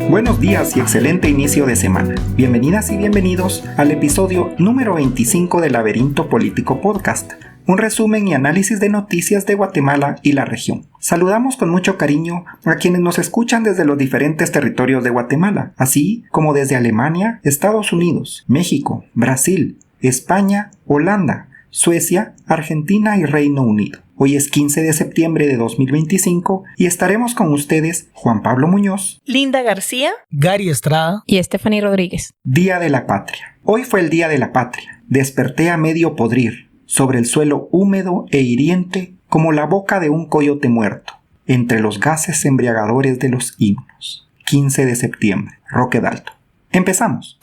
Buenos días y excelente inicio de semana. Bienvenidas y bienvenidos al episodio número 25 del Laberinto Político Podcast, un resumen y análisis de noticias de Guatemala y la región. Saludamos con mucho cariño a quienes nos escuchan desde los diferentes territorios de Guatemala, así como desde Alemania, Estados Unidos, México, Brasil, España, Holanda, Suecia, Argentina y Reino Unido. Hoy es 15 de septiembre de 2025 y estaremos con ustedes Juan Pablo Muñoz, Linda García, Gary Estrada y Stephanie Rodríguez. Día de la Patria. Hoy fue el Día de la Patria. Desperté a medio podrir, sobre el suelo húmedo e hiriente como la boca de un coyote muerto, entre los gases embriagadores de los himnos. 15 de septiembre, Roque Dalto. Empezamos.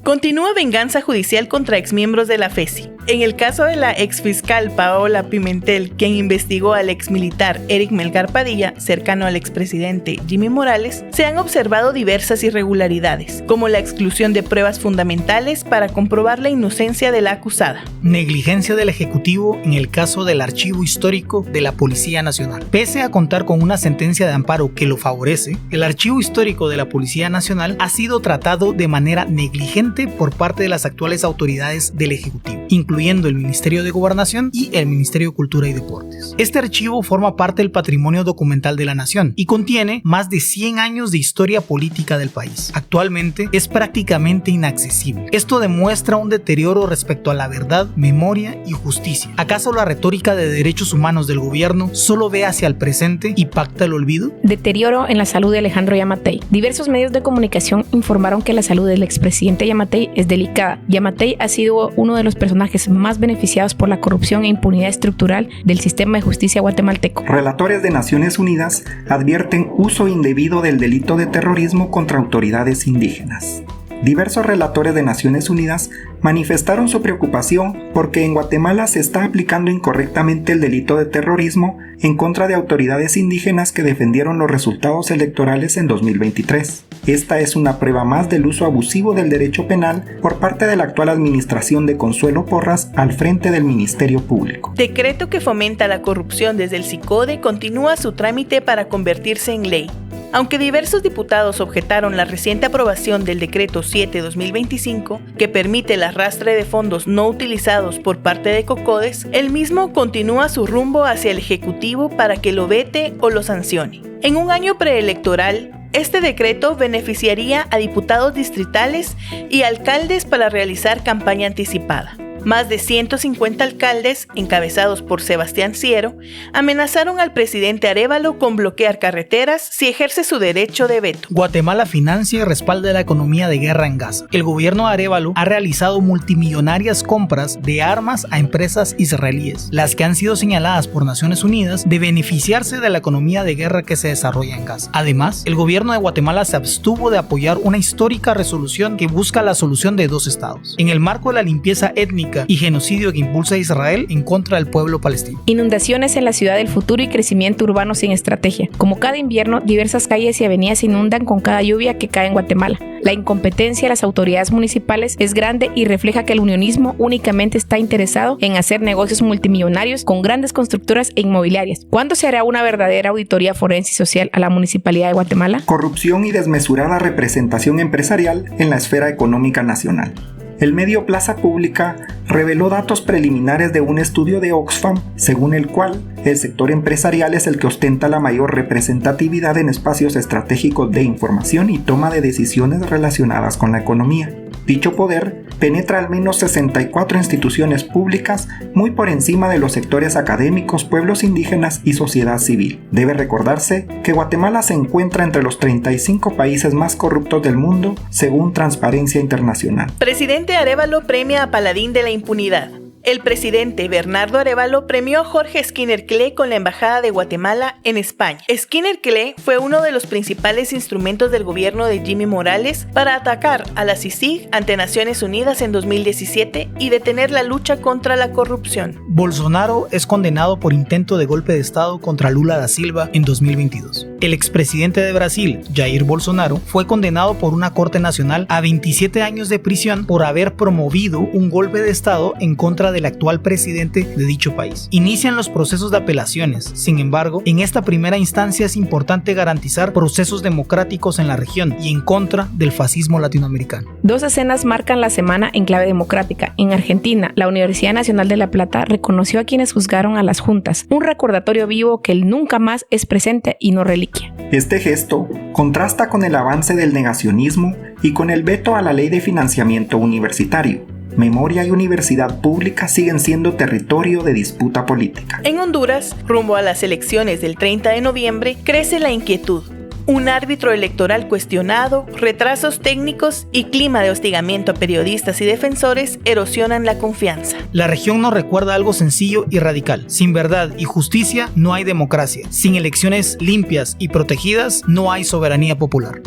Continúa venganza judicial contra exmiembros de la FESI. En el caso de la exfiscal Paola Pimentel, quien investigó al exmilitar Eric Melgar Padilla, cercano al expresidente Jimmy Morales, se han observado diversas irregularidades, como la exclusión de pruebas fundamentales para comprobar la inocencia de la acusada. Negligencia del Ejecutivo en el caso del Archivo Histórico de la Policía Nacional. Pese a contar con una sentencia de amparo que lo favorece, el Archivo Histórico de la Policía Nacional ha sido tratado de manera negligente por parte de las actuales autoridades del Ejecutivo, incluyendo el Ministerio de Gobernación y el Ministerio de Cultura y Deportes. Este archivo forma parte del patrimonio documental de la nación y contiene más de 100 años de historia política del país. Actualmente es prácticamente inaccesible. Esto demuestra un deterioro respecto a la verdad, memoria y justicia. ¿Acaso la retórica de derechos humanos del gobierno solo ve hacia el presente y pacta el olvido? Deterioro en la salud de Alejandro Yamatei. Diversos medios de comunicación informaron que la salud del expresidente Yamatei es delicada. Yamatei ha sido uno de los personajes más beneficiados por la corrupción e impunidad estructural del sistema de justicia guatemalteco. Relatores de Naciones Unidas advierten uso indebido del delito de terrorismo contra autoridades indígenas. Diversos relatores de Naciones Unidas manifestaron su preocupación porque en Guatemala se está aplicando incorrectamente el delito de terrorismo en contra de autoridades indígenas que defendieron los resultados electorales en 2023. Esta es una prueba más del uso abusivo del derecho penal por parte de la actual administración de Consuelo Porras al frente del Ministerio Público. Decreto que fomenta la corrupción desde el CICODE continúa su trámite para convertirse en ley. Aunque diversos diputados objetaron la reciente aprobación del Decreto 7-2025, que permite el arrastre de fondos no utilizados por parte de COCODES, el mismo continúa su rumbo hacia el Ejecutivo para que lo vete o lo sancione. En un año preelectoral, este decreto beneficiaría a diputados distritales y alcaldes para realizar campaña anticipada. Más de 150 alcaldes, encabezados por Sebastián Siero, amenazaron al presidente Arévalo con bloquear carreteras si ejerce su derecho de veto. Guatemala financia y respalda la economía de guerra en Gaza. El gobierno de Arévalo ha realizado multimillonarias compras de armas a empresas israelíes, las que han sido señaladas por Naciones Unidas de beneficiarse de la economía de guerra que se desarrolla en Gaza. Además, el gobierno de Guatemala se abstuvo de apoyar una histórica resolución que busca la solución de dos estados, en el marco de la limpieza étnica y genocidio que impulsa a Israel en contra del pueblo palestino. Inundaciones en la ciudad del futuro y crecimiento urbano sin estrategia. Como cada invierno, diversas calles y avenidas se inundan con cada lluvia que cae en Guatemala. La incompetencia de las autoridades municipales es grande y refleja que el unionismo únicamente está interesado en hacer negocios multimillonarios con grandes constructoras e inmobiliarias. ¿Cuándo se hará una verdadera auditoría forense y social a la Municipalidad de Guatemala? Corrupción y desmesurada representación empresarial en la esfera económica nacional. El medio Plaza Pública reveló datos preliminares de un estudio de Oxfam, según el cual el sector empresarial es el que ostenta la mayor representatividad en espacios estratégicos de información y toma de decisiones relacionadas con la economía. Dicho poder penetra al menos 64 instituciones públicas, muy por encima de los sectores académicos, pueblos indígenas y sociedad civil. Debe recordarse que Guatemala se encuentra entre los 35 países más corruptos del mundo, según Transparencia Internacional. Presidente Arévalo premia a paladín de la impunidad. El presidente Bernardo Arévalo premió a Jorge Skinner Kle con la Embajada de Guatemala en España. Skinner Kle fue uno de los principales instrumentos del gobierno de Jimmy Morales para atacar a la CICIG ante Naciones Unidas en 2017 y detener la lucha contra la corrupción. Bolsonaro es condenado por intento de golpe de Estado contra Lula da Silva en 2022. El expresidente de Brasil, Jair Bolsonaro, fue condenado por una corte nacional a 27 años de prisión por haber promovido un golpe de Estado en contra del actual presidente de dicho país. Inician los procesos de apelaciones. Sin embargo, en esta primera instancia es importante garantizar procesos democráticos en la región y en contra del fascismo latinoamericano. Dos escenas marcan la semana en clave democrática. En Argentina, la Universidad Nacional de La Plata reconoció a quienes juzgaron a las juntas, un recordatorio vivo que el nunca más es presente y no reliquia. Este gesto contrasta con el avance del negacionismo y con el veto a la ley de financiamiento universitario. Memoria y universidad pública siguen siendo territorio de disputa política. En Honduras, rumbo a las elecciones del 30 de noviembre, crece la inquietud. Un árbitro electoral cuestionado, retrasos técnicos y clima de hostigamiento a periodistas y defensores erosionan la confianza. La región nos recuerda algo sencillo y radical. Sin verdad y justicia no hay democracia. Sin elecciones limpias y protegidas no hay soberanía popular.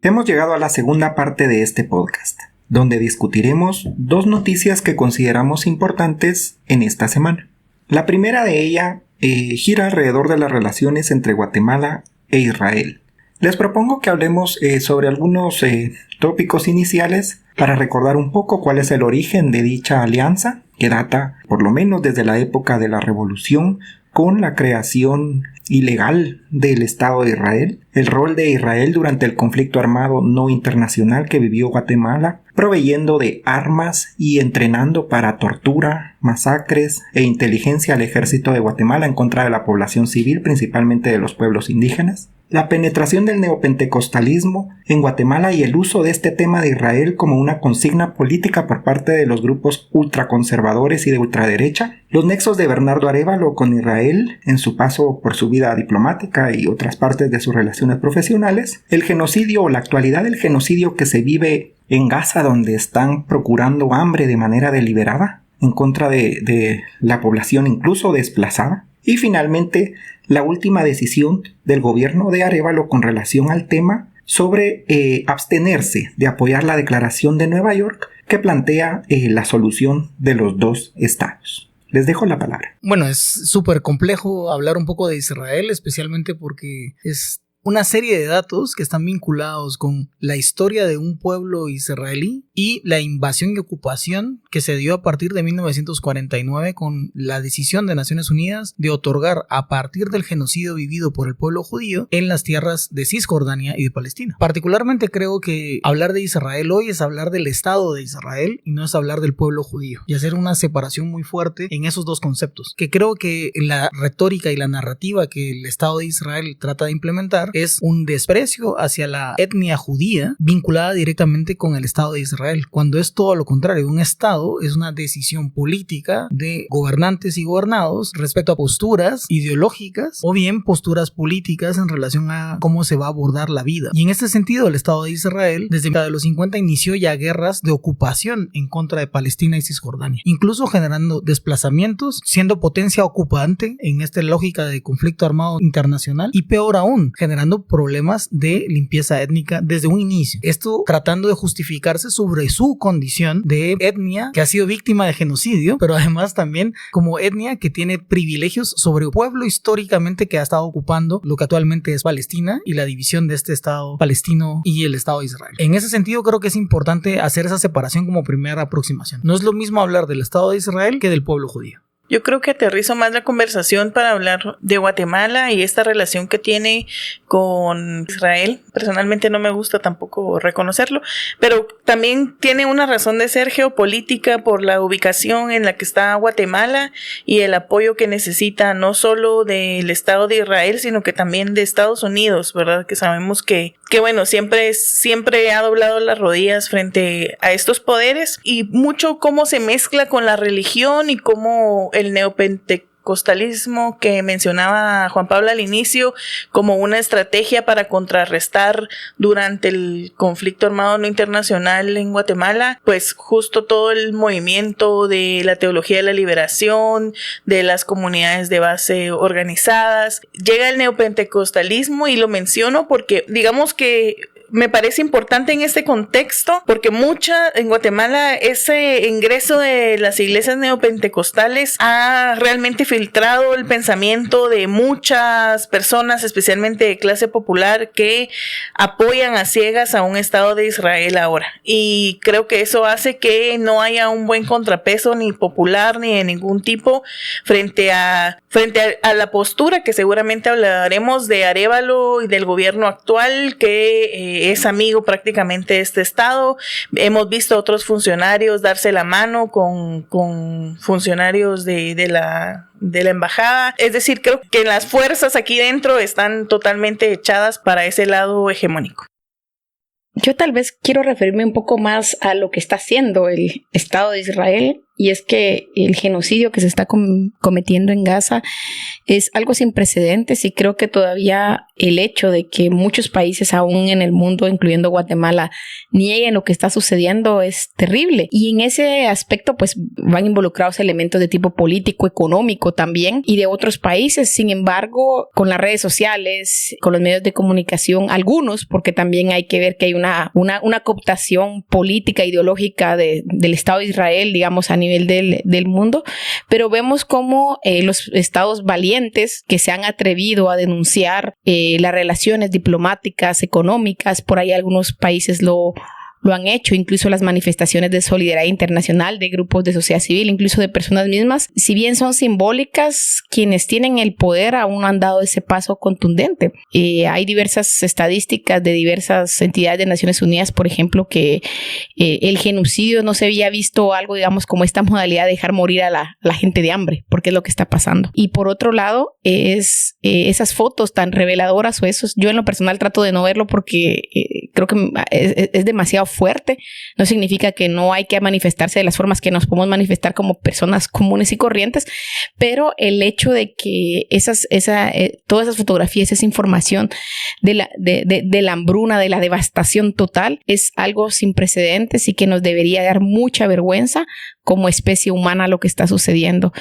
Hemos llegado a la segunda parte de este podcast, donde discutiremos dos noticias que consideramos importantes en esta semana. La primera de ella gira alrededor de las relaciones entre Guatemala e Israel. Les propongo que hablemos sobre algunos tópicos iniciales para recordar un poco cuál es el origen de dicha alianza, que data por lo menos desde la época de la Revolución, con la creación ilegal del Estado de Israel, el rol de Israel durante el conflicto armado no internacional que vivió Guatemala, proveyendo de armas y entrenando para tortura, masacres e inteligencia al ejército de Guatemala en contra de la población civil, principalmente de los pueblos indígenas, la penetración del neopentecostalismo en Guatemala y el uso de este tema de Israel como una consigna política por parte de los grupos ultraconservadores y de ultraderecha, los nexos de Bernardo Arévalo con Israel en su paso por su vida diplomática y otras partes de sus relaciones profesionales, el genocidio o la actualidad del genocidio que se vive en Gaza, donde están procurando hambre de manera deliberada en contra de la población incluso desplazada. Y finalmente, la última decisión del gobierno de Arévalo con relación al tema sobre abstenerse de apoyar la declaración de Nueva York que plantea la solución de los dos estados. Les dejo la palabra. Bueno, es súper complejo hablar un poco de Israel, especialmente porque es una serie de datos que están vinculados con la historia de un pueblo israelí y la invasión y ocupación que se dio a partir de 1949 con la decisión de Naciones Unidas de otorgar a partir del genocidio vivido por el pueblo judío en las tierras de Cisjordania y de Palestina. Particularmente creo que hablar de Israel hoy es hablar del Estado de Israel y no es hablar del pueblo judío, y hacer una separación muy fuerte en esos dos conceptos, que creo que la retórica y la narrativa que el Estado de Israel trata de implementar es un desprecio hacia la etnia judía vinculada directamente con el Estado de Israel, cuando es todo lo contrario. Un Estado es una decisión política de gobernantes y gobernados respecto a posturas ideológicas o bien posturas políticas en relación a cómo se va a abordar la vida. Y en este sentido, el Estado de Israel desde la década de los 50 inició ya guerras de ocupación en contra de Palestina y Cisjordania, incluso generando desplazamientos, siendo potencia ocupante en esta lógica de conflicto armado internacional, y peor aún, generando problemas de limpieza étnica desde un inicio. Esto tratando de justificarse sobre su condición de etnia que ha sido víctima de genocidio, pero además también como etnia que tiene privilegios sobre un pueblo históricamente que ha estado ocupando lo que actualmente es Palestina y la división de este Estado palestino y el Estado de Israel. En ese sentido creo que es importante hacer esa separación como primera aproximación. No es lo mismo hablar del Estado de Israel que del pueblo judío. Yo creo que aterrizo más la conversación para hablar de Guatemala y esta relación que tiene con Israel. Personalmente no me gusta tampoco reconocerlo, pero también tiene una razón de ser geopolítica por la ubicación en la que está Guatemala y el apoyo que necesita no solo del Estado de Israel, sino que también de Estados Unidos, ¿verdad? Que sabemos que bueno, siempre ha doblado las rodillas frente a estos poderes, y mucho cómo se mezcla con la religión y cómo el neopentecostalismo neopentecostalismo que mencionaba Juan Pablo al inicio como una estrategia para contrarrestar durante el conflicto armado no internacional en Guatemala, pues justo todo el movimiento de la teología de la liberación, de las comunidades de base organizadas. Llega el neopentecostalismo y lo menciono porque digamos que me parece importante en este contexto porque en Guatemala ese ingreso de las iglesias neopentecostales ha realmente filtrado el pensamiento de muchas personas, especialmente de clase popular, que apoyan a ciegas a un Estado de Israel ahora. Y creo que eso hace que no haya un buen contrapeso ni popular ni de ningún tipo frente a la postura que seguramente hablaremos de Arévalo y del gobierno actual, que es amigo prácticamente de este Estado. Hemos visto a otros funcionarios darse la mano con funcionarios de la embajada. Es decir, creo que las fuerzas aquí dentro están totalmente echadas para ese lado hegemónico. Yo tal vez quiero referirme un poco más a lo que está haciendo el Estado de Israel, y es que el genocidio que se está cometiendo en Gaza es algo sin precedentes, y creo que todavía el hecho de que muchos países aún en el mundo, incluyendo Guatemala, nieguen lo que está sucediendo es terrible. Y en ese aspecto pues van involucrados elementos de tipo político, económico también, y de otros países. Sin embargo, con las redes sociales, con los medios de comunicación, algunos, porque también hay que ver que hay una cooptación política, ideológica del Estado de Israel, digamos, a nivel del mundo, pero vemos cómo los estados valientes que se han atrevido a denunciar las relaciones diplomáticas, económicas, por ahí algunos países lo han hecho, incluso las manifestaciones de solidaridad internacional de grupos de sociedad civil, incluso de personas mismas, si bien son simbólicas, quienes tienen el poder aún no han dado ese paso contundente. Hay diversas estadísticas de diversas entidades de Naciones Unidas, por ejemplo, que el genocidio no se había visto algo, digamos, como esta modalidad de dejar morir a la gente de hambre, porque es lo que está pasando. Y por otro lado, es esas fotos tan reveladoras o esos, yo en lo personal trato de no verlo porque creo que es demasiado fuerte. No significa que no hay que manifestarse de las formas que nos podemos manifestar como personas comunes y corrientes, pero el hecho de que todas esas fotografías, esa información de la hambruna, de la devastación total, es algo sin precedentes y que nos debería dar mucha vergüenza como especie humana lo que está sucediendo,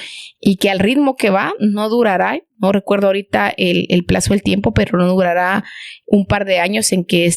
y que al ritmo que va no durará, no recuerdo ahorita el plazo del tiempo, pero no durará un par de años en que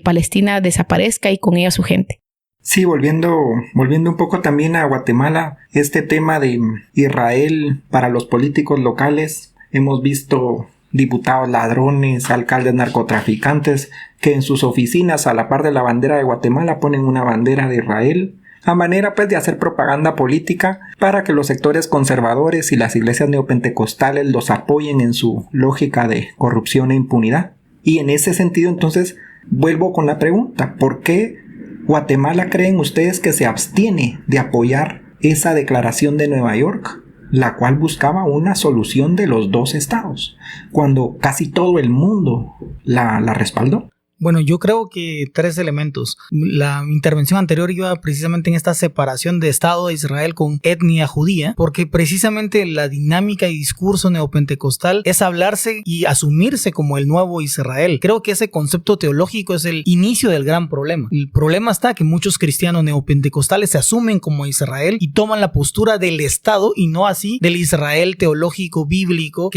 Palestina desaparezca y con ella su gente. Sí, volviendo un poco también a Guatemala, este tema de Israel para los políticos locales, hemos visto diputados ladrones, alcaldes narcotraficantes, que en sus oficinas a la par de la bandera de Guatemala ponen una bandera de Israel, a manera pues de hacer propaganda política para que los sectores conservadores y las iglesias neopentecostales los apoyen en su lógica de corrupción e impunidad. Y en ese sentido entonces vuelvo con la pregunta, ¿por qué Guatemala creen ustedes que se abstiene de apoyar esa declaración de Nueva York, la cual buscaba una solución de los dos estados, cuando casi todo el mundo la respaldó? Bueno, yo creo que 3 elementos. La intervención anterior iba precisamente en esta separación de Estado de Israel con etnia judía, porque precisamente la dinámica y discurso neopentecostal es hablarse y asumirse como el nuevo Israel. Creo que ese concepto teológico es el inicio del gran problema. El problema está que muchos cristianos neopentecostales se asumen como Israel y toman la postura del Estado y no así del Israel teológico bíblico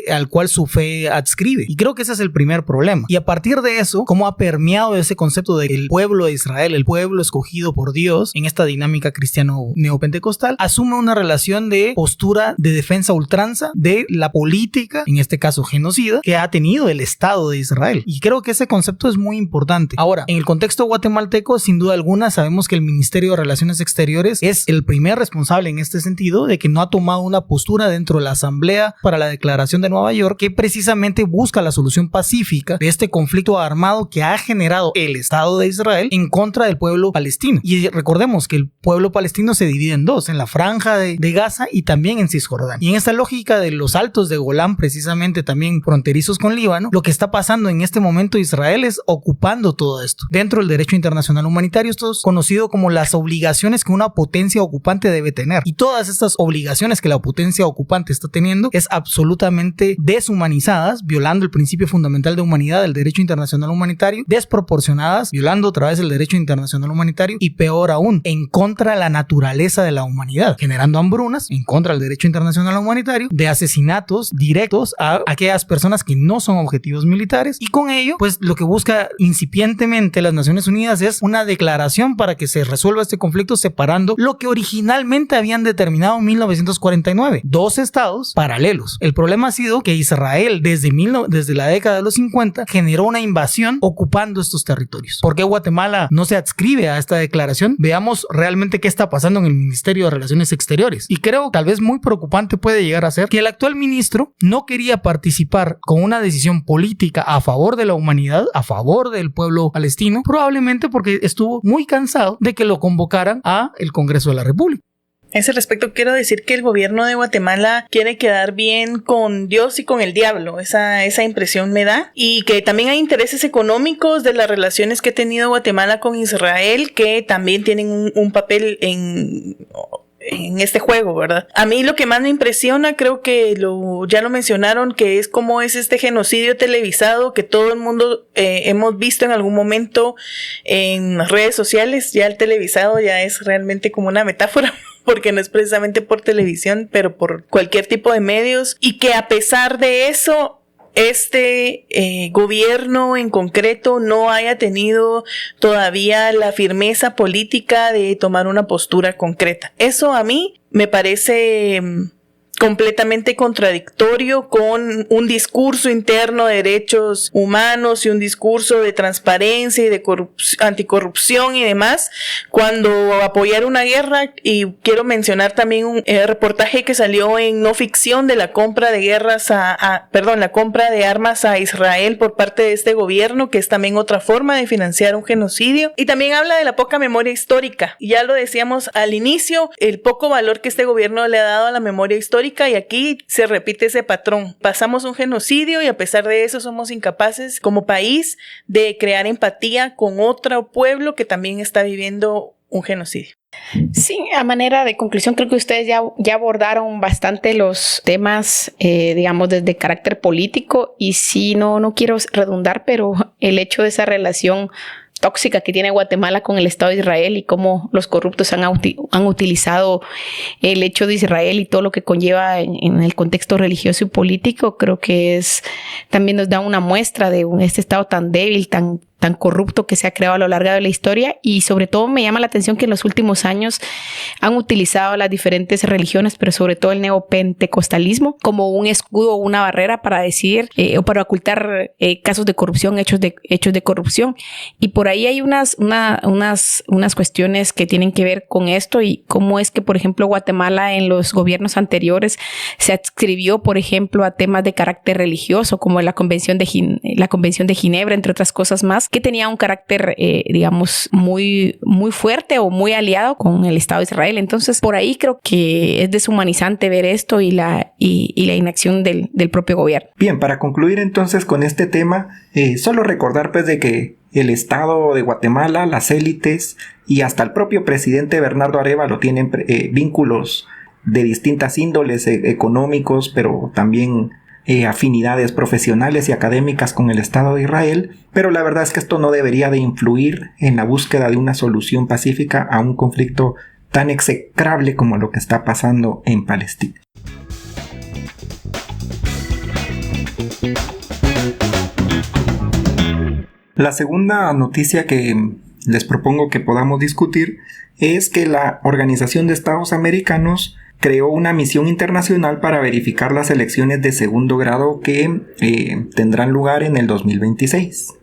al cual su fe adscribe. Y creo que ese es el primer problema. Y a partir de eso, como ha permeado ese concepto del pueblo de Israel, el pueblo escogido por Dios, en esta dinámica cristiano-neopentecostal, asume una relación de postura de defensa a ultranza de la política, en este caso genocida, que ha tenido el Estado de Israel. Y creo que ese concepto es muy importante. Ahora, en el contexto guatemalteco, sin duda alguna, sabemos que el Ministerio de Relaciones Exteriores es el primer responsable en este sentido de que no ha tomado una postura dentro de la Asamblea para la Declaración de Nueva York, que precisamente busca la solución pacífica de este conflicto armado que ha generado el Estado de Israel en contra del pueblo palestino. Y recordemos que el pueblo palestino se divide en dos, en la franja de Gaza y también en Cisjordania. Y en esta lógica de los altos de Golán, precisamente también fronterizos con Líbano, lo que está pasando en este momento Israel es ocupando todo esto. Dentro del derecho internacional humanitario, esto es conocido como las obligaciones que una potencia ocupante debe tener. Y todas estas obligaciones que la potencia ocupante está teniendo es absolutamente deshumanizadas, violando el principio fundamental de humanidad del derecho internacional humanitario, desproporcionadas, violando otra vez el derecho internacional humanitario y peor aún, en contra de la naturaleza de la humanidad, generando hambrunas en contra del derecho internacional humanitario, de asesinatos directos a aquellas personas que no son objetivos militares, y con ello, pues lo que busca incipientemente las Naciones Unidas es una declaración para que se resuelva este conflicto separando lo que originalmente habían determinado en 1949, dos estados paralelos. El problema ha sido que Israel desde la década de los 50 generó una invasión ocupando estos territorios. ¿Por qué Guatemala no se adscribe a esta declaración? Veamos realmente qué está pasando en el Ministerio de Relaciones Exteriores. Y creo tal vez muy preocupante puede llegar a ser que el actual ministro no quería participar con una decisión política a favor de la humanidad, a favor del pueblo palestino, probablemente porque estuvo muy cansado de que lo convocaran a el Congreso de la República. A ese respecto quiero decir que el gobierno de Guatemala quiere quedar bien con Dios y con el diablo, esa impresión me da, y que también hay intereses económicos de las relaciones que ha tenido Guatemala con Israel que también tienen un papel en este juego, ¿verdad? A mí lo que más me impresiona, creo que ya lo mencionaron, que es cómo es este genocidio televisado que todo el mundo hemos visto en algún momento en las redes sociales. Ya el televisado ya es realmente como una metáfora, porque no es precisamente por televisión, pero por cualquier tipo de medios, y que a pesar de eso este gobierno en concreto no haya tenido todavía la firmeza política de tomar una postura concreta. Eso a mí me parece completamente contradictorio con un discurso interno de derechos humanos y un discurso de transparencia y de anticorrupción y demás, cuando apoyar una guerra. Y quiero mencionar también un reportaje que salió en no ficción de la compra de la compra de armas a Israel por parte de este gobierno, que es también otra forma de financiar un genocidio. Y también habla de la poca memoria histórica. Ya lo decíamos al inicio, el poco valor que este gobierno le ha dado a la memoria histórica, y aquí se repite ese patrón. Pasamos un genocidio y a pesar de eso somos incapaces como país de crear empatía con otro pueblo que también está viviendo un genocidio. Sí, a manera de conclusión, creo que ustedes ya abordaron bastante los temas, digamos, desde carácter político, y sí, no quiero redundar, pero el hecho de esa relación tóxica que tiene Guatemala con el Estado de Israel y cómo los corruptos han utilizado el hecho de Israel y todo lo que conlleva en el contexto religioso y político, creo que también nos da una muestra de este Estado tan débil, tan corrupto que se ha creado a lo largo de la historia. Y sobre todo me llama la atención que en los últimos años han utilizado las diferentes religiones, pero sobre todo el neopentecostalismo, como un escudo o una barrera para decir o para ocultar casos de corrupción, hechos de corrupción. Y por ahí hay unas cuestiones que tienen que ver con esto, y cómo es que, por ejemplo, Guatemala en los gobiernos anteriores se adscribió, por ejemplo, a temas de carácter religioso, como la Convención de Ginebra, entre otras cosas más, que tenía un carácter, digamos, muy, muy fuerte o muy aliado con el Estado de Israel. Entonces, por ahí creo que es deshumanizante ver esto y la inacción del propio gobierno. Bien, para concluir entonces con este tema, solo recordar pues de que el Estado de Guatemala, las élites y hasta el propio presidente Bernardo Arévalo tienen vínculos de distintas índoles económicos, pero también afinidades profesionales y académicas con el Estado de Israel, pero la verdad es que esto no debería de influir en la búsqueda de una solución pacífica a un conflicto tan execrable como lo que está pasando en Palestina. La segunda noticia que les propongo que podamos discutir es que la Organización de Estados Americanos creó una misión internacional para verificar las elecciones de segundo grado que tendrán lugar en el 2026.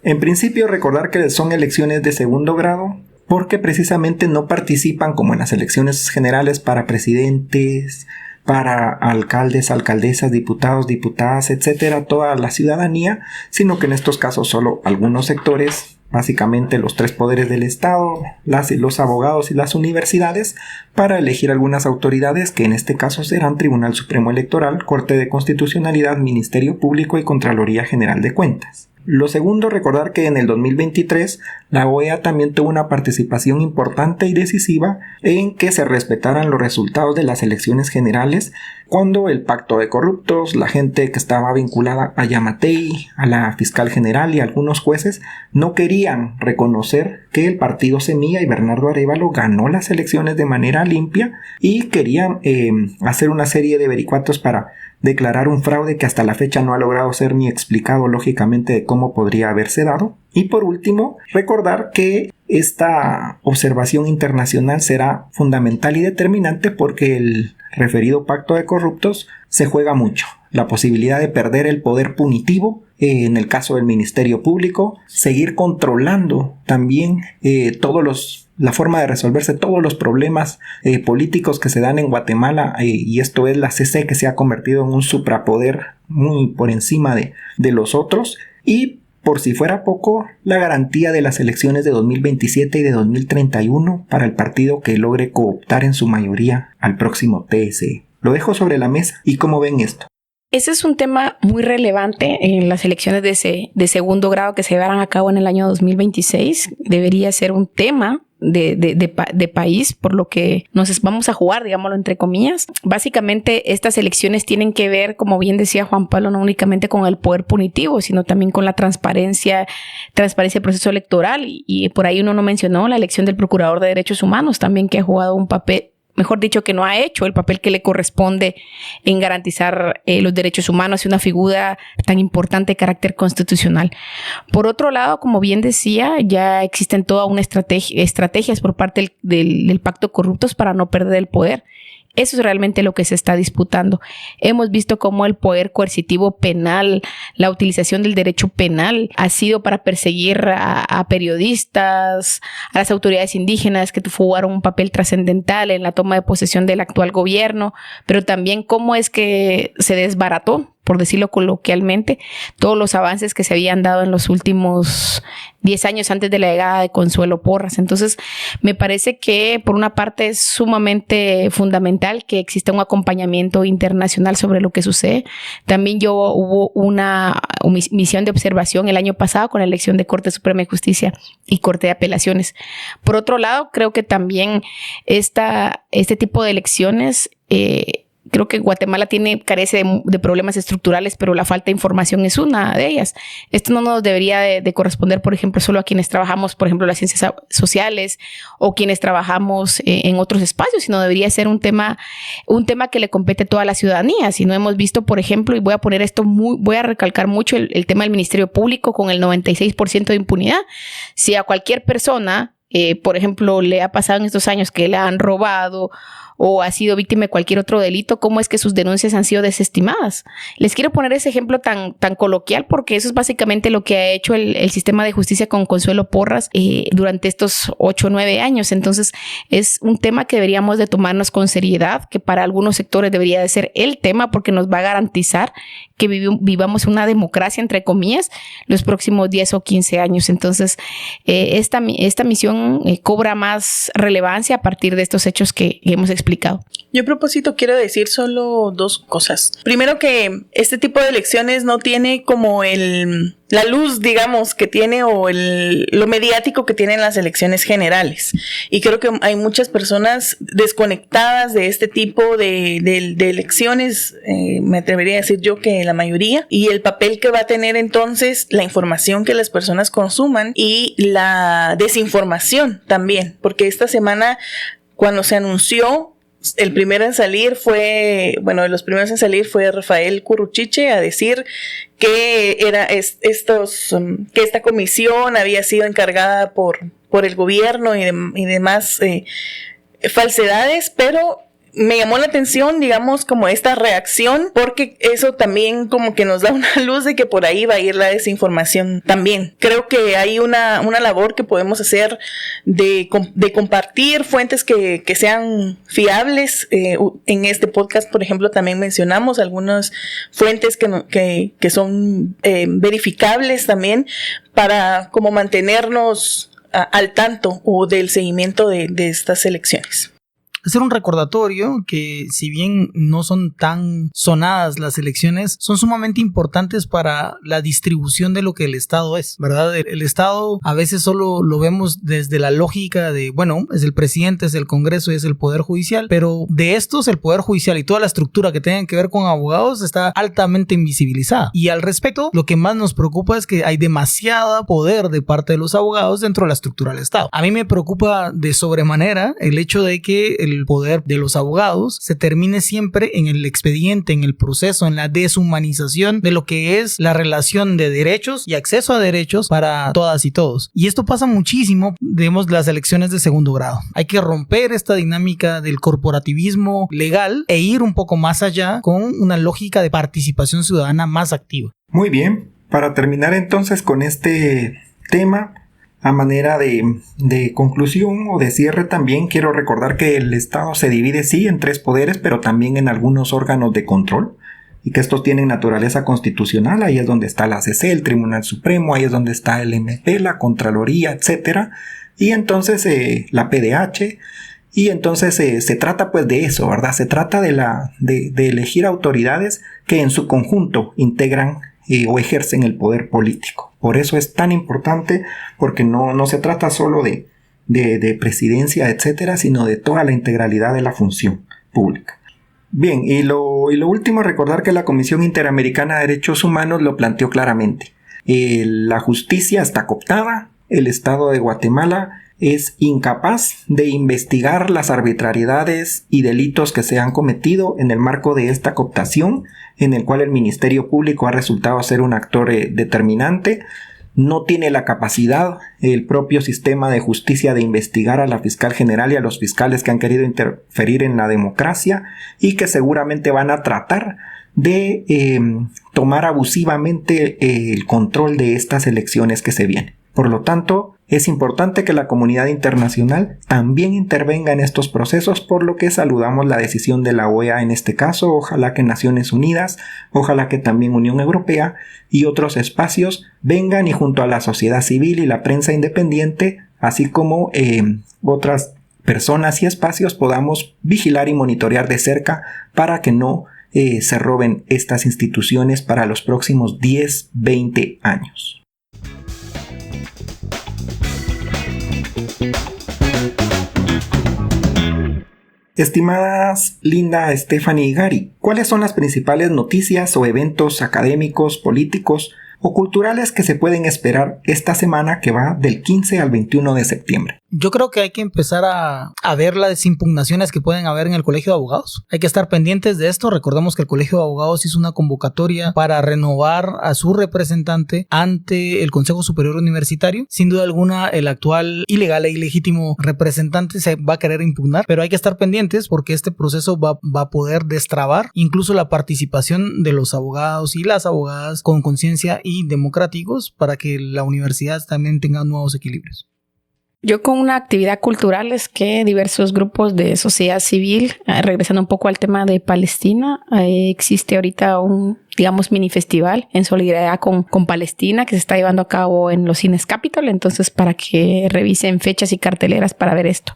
En principio, recordar que son elecciones de segundo grado porque precisamente no participan como en las elecciones generales para presidentes, para alcaldes, alcaldesas, diputados, diputadas, etcétera, toda la ciudadanía, sino que en estos casos solo algunos sectores, básicamente los 3 poderes del Estado, los abogados y las universidades, para elegir algunas autoridades que en este caso serán Tribunal Supremo Electoral, Corte de Constitucionalidad, Ministerio Público y Contraloría General de Cuentas. Lo segundo, recordar que en el 2023 la OEA también tuvo una participación importante y decisiva en que se respetaran los resultados de las elecciones generales cuando el pacto de corruptos, la gente que estaba vinculada a Yamatei, a la fiscal general y a algunos jueces no querían reconocer que el partido Semilla y Bernardo Arévalo ganó las elecciones de manera limpia y querían hacer una serie de vericuetos para declarar un fraude que hasta la fecha no ha logrado ser ni explicado lógicamente de cómo podría haberse dado. Y por último, recordar que esta observación internacional será fundamental y determinante porque el referido pacto de corruptos se juega mucho. La posibilidad de perder el poder punitivo en el caso del Ministerio Público, seguir controlando también la forma de resolverse todos los problemas políticos que se dan en Guatemala, y esto es la CC, que se ha convertido en un suprapoder muy por encima de los otros, y por si fuera poco, la garantía de las elecciones de 2027 y de 2031 para el partido que logre cooptar en su mayoría al próximo TSE. Lo dejo sobre la mesa y cómo ven esto. Ese es un tema muy relevante en las elecciones de segundo grado que se llevarán a cabo en el año 2026. Debería ser un tema de país, por lo que nos vamos a jugar, digámoslo entre comillas. Básicamente, estas elecciones tienen que ver, como bien decía Juan Pablo, no únicamente con el poder punitivo, sino también con la transparencia del proceso electoral. Y por ahí uno no mencionó la elección del Procurador de Derechos Humanos, también, que ha jugado un papel, mejor dicho, que no ha hecho el papel que le corresponde en garantizar los derechos humanos y una figura tan importante de carácter constitucional. Por otro lado, como bien decía, ya existen toda una estrategias por parte del pacto corruptos para no perder el poder. Eso es realmente lo que se está disputando. Hemos visto cómo el poder coercitivo penal, la utilización del derecho penal, ha sido para perseguir a periodistas, a las autoridades indígenas que jugaron un papel trascendental en la toma de posesión del actual gobierno, pero también cómo es que se desbarató, por decirlo coloquialmente, todos los avances que se habían dado en los últimos 10 años antes de la llegada de Consuelo Porras. Entonces, me parece que por una parte es sumamente fundamental que exista un acompañamiento internacional sobre lo que sucede. También hubo una misión de observación el año pasado con la elección de Corte Suprema de Justicia y Corte de Apelaciones. Por otro lado, creo que también este tipo de elecciones, creo que Guatemala carece de problemas estructurales, pero la falta de información es una de ellas. Esto no nos debería de corresponder, por ejemplo, solo a quienes trabajamos, por ejemplo, las ciencias sociales o quienes trabajamos en otros espacios, sino debería ser un tema que le compete a toda la ciudadanía. Si no hemos visto, por ejemplo, y voy a recalcar mucho el tema del Ministerio Público con el 96% de impunidad. Si a cualquier persona, por ejemplo, le ha pasado en estos años que le han robado o ha sido víctima de cualquier otro delito, ¿cómo es que sus denuncias han sido desestimadas? Les quiero poner ese ejemplo tan coloquial porque eso es básicamente lo que ha hecho el sistema de justicia con Consuelo Porras durante estos 8 o 9 años. Entonces, es un tema que deberíamos de tomarnos con seriedad, que para algunos sectores debería de ser el tema porque nos va a garantizar que vivamos una democracia, entre comillas, los próximos 10 o 15 años. Entonces, esta misión cobra más relevancia a partir de estos hechos que hemos explicado. Yo a propósito quiero decir solo 2 cosas. Primero, que este tipo de elecciones no tiene como la luz, digamos, que tiene o lo mediático que tienen las elecciones generales. Y creo que hay muchas personas desconectadas de este tipo de elecciones, me atrevería a decir yo que la mayoría, y el papel que va a tener entonces la información que las personas consuman y la desinformación también, porque esta semana, cuando se anunció, el primero en salir de los primeros en salir fue Rafael Curruchiche a decir que que esta comisión había sido encargada por el gobierno y demás falsedades, pero me llamó la atención, digamos, como esta reacción, porque eso también como que nos da una luz de que por ahí va a ir la desinformación también. Creo que hay una labor que podemos hacer de compartir fuentes que sean fiables. En este podcast, por ejemplo, también mencionamos algunas fuentes que son verificables también, para como mantenernos al tanto o del seguimiento de estas elecciones. Hacer un recordatorio que, si bien no son tan sonadas las elecciones, son sumamente importantes para la distribución de lo que el Estado es, ¿verdad? El Estado a veces solo lo vemos desde la lógica de, bueno, es el presidente, es el Congreso y es el Poder Judicial, pero de estos el Poder Judicial y toda la estructura que tenga que ver con abogados está altamente invisibilizada. Y al respecto, lo que más nos preocupa es que hay demasiado poder de parte de los abogados dentro de la estructura del Estado. A mí me preocupa de sobremanera el hecho de que el poder de los abogados se termine siempre en el expediente, en el proceso, en la deshumanización de lo que es la relación de derechos y acceso a derechos para todas y todos. Y esto pasa muchísimo, digamos, las elecciones de segundo grado. Hay que romper esta dinámica del corporativismo legal e ir un poco más allá con una lógica de participación ciudadana más activa. Muy bien, para terminar entonces con este tema, a manera de conclusión o de cierre, también quiero recordar que el Estado se divide sí en 3 poderes, pero también en algunos órganos de control, y que estos tienen naturaleza constitucional. Ahí es donde está la CC, el Tribunal Supremo, ahí es donde está el MP, la Contraloría, etcétera, y entonces la PDH. Y entonces se trata pues de eso, ¿verdad? Se trata de elegir autoridades que en su conjunto integran o ejercen el poder político. Por eso es tan importante, porque no se trata solo de presidencia, etcétera, sino de toda la integralidad de la función pública. Bien, y lo último, recordar que la Comisión Interamericana de Derechos Humanos lo planteó claramente. La justicia está cooptada, el Estado de Guatemala es incapaz de investigar las arbitrariedades y delitos que se han cometido en el marco de esta cooptación, en el cual el Ministerio Público ha resultado ser un actor determinante. No tiene la capacidad el propio sistema de justicia de investigar a la fiscal general y a los fiscales que han querido interferir en la democracia y que seguramente van a tratar de tomar abusivamente el control de estas elecciones que se vienen. Por lo tanto, es importante que la comunidad internacional también intervenga en estos procesos, por lo que saludamos la decisión de la OEA en este caso. Ojalá que Naciones Unidas, ojalá que también Unión Europea y otros espacios vengan y junto a la sociedad civil y la prensa independiente, así como otras personas y espacios, podamos vigilar y monitorear de cerca para que no se roben estas instituciones para los próximos 10, 20 años. Estimadas Linda, Stephanie y Gary, ¿cuáles son las principales noticias o eventos académicos, políticos o culturales que se pueden esperar esta semana que va del 15 al 21 de septiembre? Yo creo que hay que empezar a ver las impugnaciones que pueden haber en el Colegio de Abogados. Hay que estar pendientes de esto. Recordemos que el Colegio de Abogados hizo una convocatoria para renovar a su representante ante el Consejo Superior Universitario. Sin duda alguna, el actual ilegal e ilegítimo representante se va a querer impugnar, pero hay que estar pendientes porque este proceso va a poder destrabar incluso la participación de los abogados y las abogadas con conciencia y democráticos para que la universidad también tenga nuevos equilibrios. Yo con una actividad cultural es que diversos grupos de sociedad civil, regresando un poco al tema de Palestina, existe ahorita un, digamos, mini festival en solidaridad con Palestina que se está llevando a cabo en los Cines Capitol, entonces para que revisen fechas y carteleras para ver esto.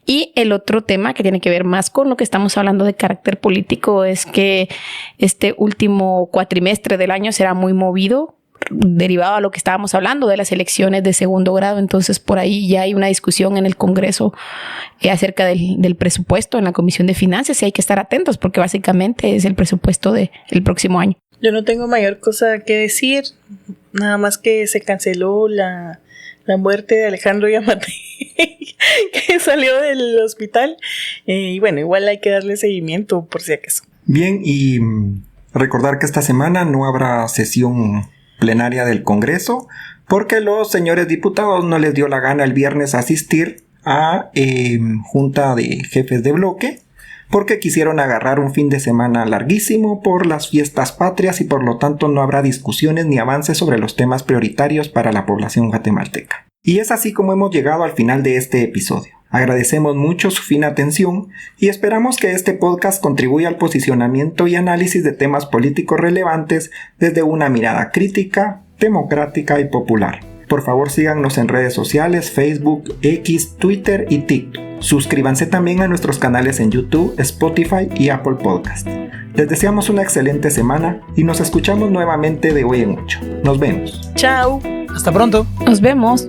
Y el otro tema que tiene que ver más con lo que estamos hablando de carácter político es que este último cuatrimestre del año será muy movido, derivado a lo que estábamos hablando de las elecciones de segundo grado. Entonces por ahí ya hay una discusión en el Congreso acerca del presupuesto en la Comisión de Finanzas y hay que estar atentos porque básicamente es el presupuesto del próximo año. Yo no tengo mayor cosa que decir, nada más que se canceló la muerte de Alejandro Yamatei que salió del hospital y bueno, igual hay que darle seguimiento por si acaso. Bien, y recordar que esta semana no habrá sesión plenaria del Congreso porque los señores diputados no les dio la gana el viernes asistir a junta de jefes de bloque porque quisieron agarrar un fin de semana larguísimo por las fiestas patrias y por lo tanto no habrá discusiones ni avances sobre los temas prioritarios para la población guatemalteca. Y es así como hemos llegado al final de este episodio. Agradecemos mucho su fina atención y esperamos que este podcast contribuya al posicionamiento y análisis de temas políticos relevantes desde una mirada crítica, democrática y popular. Por favor, síganos en redes sociales, Facebook, X, Twitter y TikTok. Suscríbanse también a nuestros canales en YouTube, Spotify y Apple Podcast. Les deseamos una excelente semana y nos escuchamos nuevamente de hoy en 8. Nos vemos. Chao. Hasta pronto. Nos vemos.